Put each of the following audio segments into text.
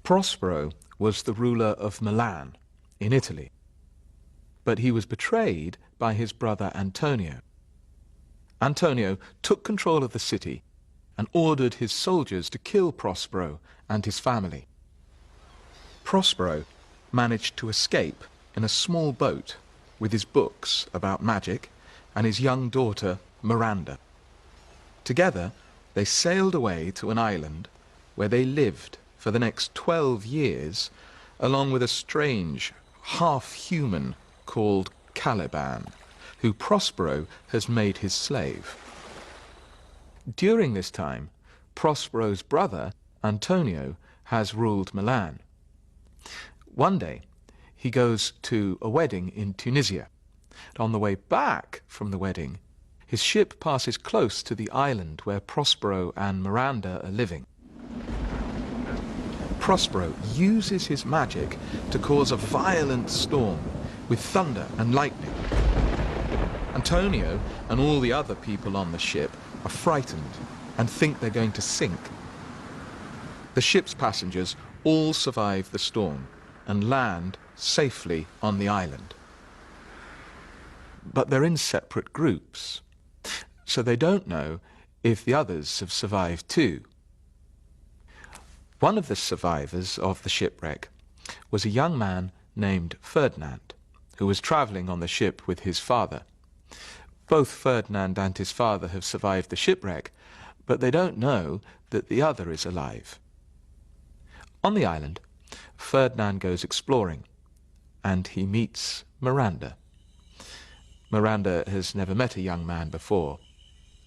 Prospero was the ruler of Milan in Italy, but he was betrayed by his brother Antonio. Antonio took control of the city and ordered his soldiers to kill Prospero and his family. Prospero managed to escape in a small boat with his books about magic and his young daughter Miranda. Together they sailed away to an island where they lived for the next 12 years along with a strange half-human called Caliban, who Prospero has made his slave. During this time, Prospero's brother Antonio has ruled Milan. One day he goes to a wedding in Tunisia. On the way back from the wedding, his ship passes close to the island where Prospero and Miranda are living. Prospero uses his magic to cause a violent storm with thunder and lightning. Antonio and all the other people on the ship are frightened and think they're going to sink. The ship's passengers all survive the storm and land safely on the island. But they're in separate groups, so they don't know if the others have survived too. One of the survivors of the shipwreck was a young man named Ferdinand, who was travelling on the ship with his father. Both Ferdinand and his father have survived the shipwreck, but they don't know that the other is alive. On the island, Ferdinand goes exploring, and he meets Miranda. Miranda has never met a young man before,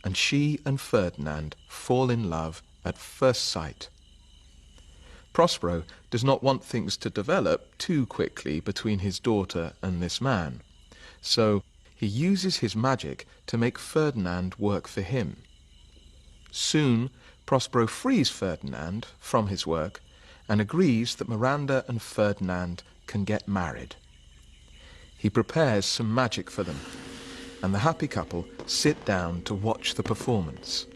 and she and Ferdinand fall in love at first sight. Prospero does not want things to develop too quickly between his daughter and this man, so he uses his magic to make Ferdinand work for him. Soon, Prospero frees Ferdinand from his work and agrees that Miranda and Ferdinand can get married. He prepares some magic for them, and the happy couple sit down to watch the performance.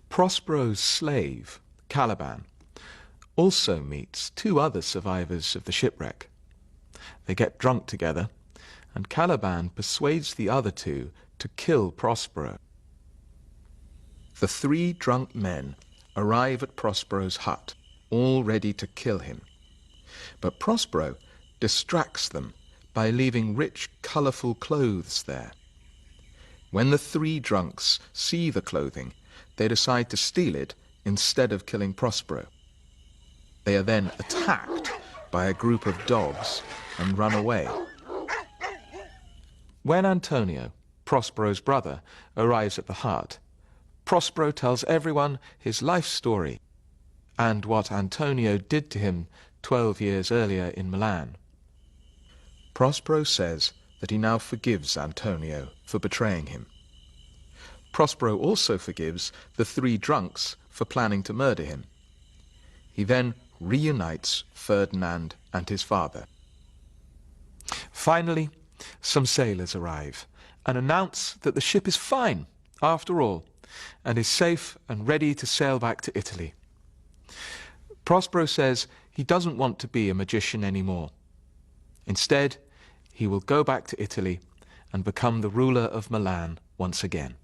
Prospero's slave, Caliban, also meets two other survivors of the shipwreck. They get drunk together, and Caliban persuades the other two to kill Prospero. The three drunk men arrive at Prospero's hut, all ready to kill him. But Prospero distracts them by leaving rich, colourful clothes there. When the three drunks see the clothing, they decide to steal it instead of killing Prospero. They are then attacked by a group of dogs and run away. When Antonio, Prospero's brother, arrives at the hut, Prospero tells everyone his life story and what Antonio did to him 12 years earlier in Milan. Prospero says that he now forgives Antonio for betraying him. Prospero also forgives the three drunks for planning to murder him. He then reunites Ferdinand and his father. Finally, some sailors arrive and announce that the ship is fine, after all, and is safe and ready to sail back to Italy. Prospero says he doesn't want to be a magician anymore. Instead, he will go back to Italy and become the ruler of Milan once again.